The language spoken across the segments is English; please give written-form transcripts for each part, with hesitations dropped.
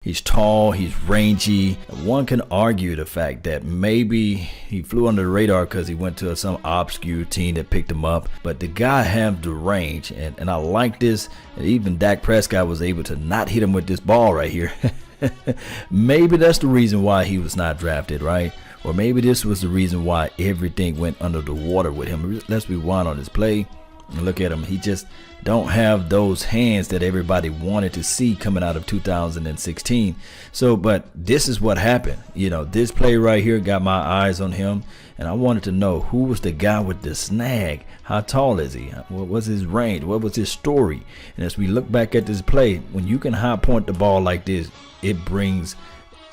He's tall, he's rangy. One can argue the fact that maybe he flew under the radar because he went to some obscure team that picked him up. But the guy have the range, and I like this. And even Dak Prescott was able to not hit him with this ball right here. Maybe that's the reason why he was not drafted, right? Or maybe this was the reason why everything went under the water with him. Let's rewind on this play and look at him. He just don't have those hands that everybody wanted to see coming out of 2016. So, but this is what happened. You know, this play right here got my eyes on him, and I wanted to know who was the guy with the snag. How tall is he? What was his range? What was his story? And as we look back at this play, when you can high point the ball like this, it brings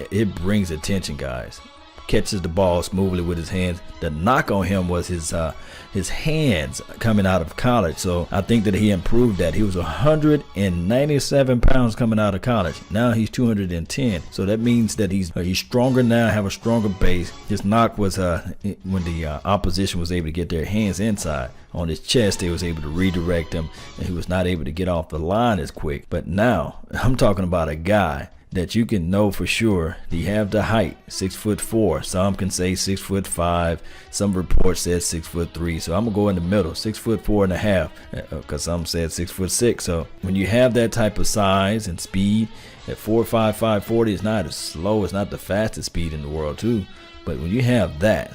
attention, guys. Catches the ball smoothly with his hands. The knock on him was his hands coming out of college. So I think that he improved that. He was 197 pounds coming out of college. Now he's 210. So that means that he's stronger now, have a stronger base. His knock was when the opposition was able to get their hands inside on his chest, they was able to redirect him, and he was not able to get off the line as quick. But now I'm talking about a guy that you can know for sure he have the height, 6'4". Some can say 6'5". Some reports said 6'3". So I'm gonna go in the middle, 6'4.5", because some said 6'6". So when you have that type of size and speed at 4.5, 540, it's not as slow, it's not the fastest speed in the world too. But when you have that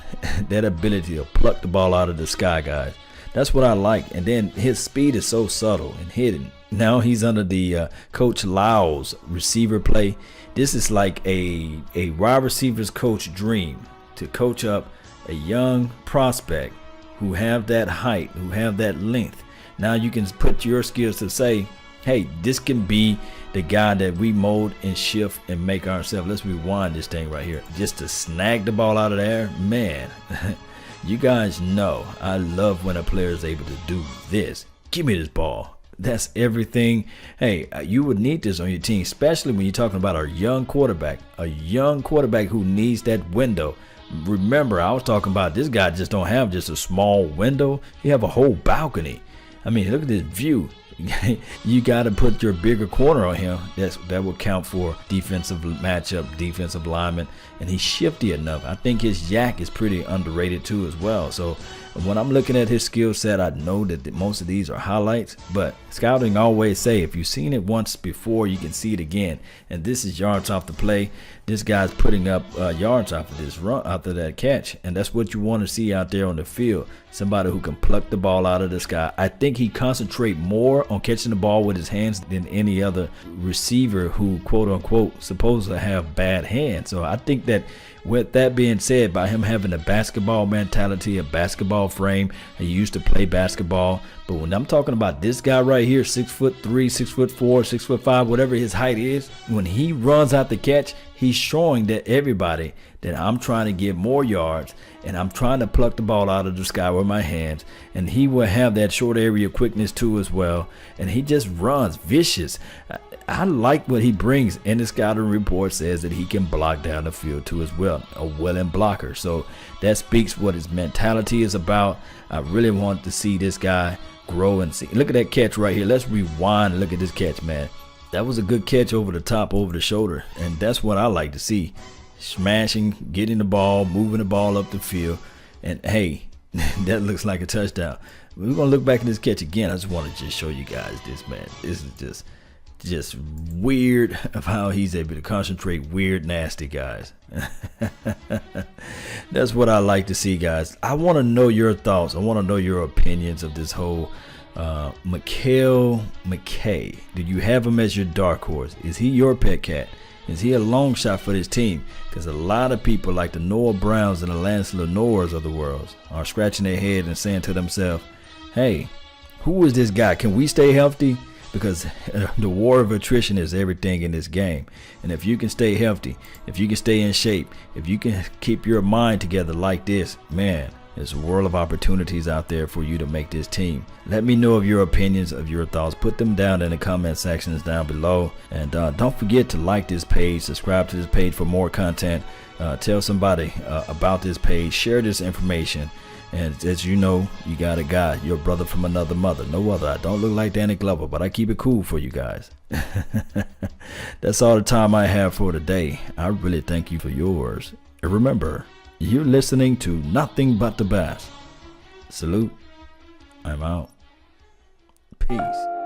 ability to pluck the ball out of the sky, guys, that's what I like. And then his speed is so subtle and hidden. Now he's under the Coach Lau's receiver play. This is like a wide receivers coach dream, to coach up a young prospect who have that height, who have that length. Now you can put your skills to say, hey, this can be the guy that we mold and shift and make ourselves. Let's rewind this thing right here. Just to snag the ball out of there, man. You guys know I love when a player is able to do this. Give me this ball. That's everything. Hey, you would need this on your team, especially when you're talking about a young quarterback who needs that window. Remember, I was talking about this guy just don't have just a small window. He have a whole balcony. I mean, look at this view. You got to put your bigger corner on him. That will count for defensive matchup, defensive lineman, and he's shifty enough. I think his yak is pretty underrated too as well. So when I'm looking at his skill set, I know that most of these are highlights, but scouting always say if you've seen it once before, you can see it again. And this is yards off the play. This guy's putting up yards off of this run, after that catch, and that's what you want to see out there on the field. Somebody who can pluck the ball out of the sky. I think he concentrate more on catching the ball with his hands than any other receiver who, quote unquote, supposed to have bad hands. So I think that with that being said, by him having a basketball mentality, a basketball frame, he used to play basketball. But when I'm talking about this guy right here, 6'3", 6'4", 6'5", whatever his height is, when he runs out the catch, he's showing that everybody that I'm trying to get more yards and I'm trying to pluck the ball out of the sky with my hands. And he will have that short area quickness too as well. And he just runs vicious. I like what he brings, and the scouting report says that he can block down the field too as well, a willing blocker. So that speaks what his mentality is about. I really want to see this guy grow and see. Look at that catch right here. Let's rewind and look at this catch, man. That was a good catch over the top, over the shoulder, and that's what I like to see. Smashing, getting the ball, moving the ball up the field, and hey, that looks like a touchdown. We're gonna look back at this catch again. I just want to just show you guys this, man. This is just weird of how he's able to concentrate. Weird, nasty, guys. That's what I like to see, guys. I want to know your thoughts. I want to know your opinions of this whole McKay. Do you have him as your dark horse? Is he your pet cat? Is he a long shot for this team? Because a lot of people like the Noah Browns and the Lance Lenores of the world are scratching their head and saying to themselves, hey, who is this guy? Can we stay healthy? Because the war of attrition is everything in this game. And if you can stay healthy, if you can stay in shape, if you can keep your mind together like this, man, there's a world of opportunities out there for you to make this team. Let me know of your opinions, of your thoughts. Put them down in the comment sections down below. And don't forget to like this page, subscribe to this page for more content. Tell somebody about this page, share this information. And as you know, you got a guy, your brother from another mother. No other. I don't look like Danny Glover, but I keep it cool for you guys. That's all the time I have for today. I really thank you for yours. And remember, you're listening to nothing but the best. Salute. I'm out. Peace.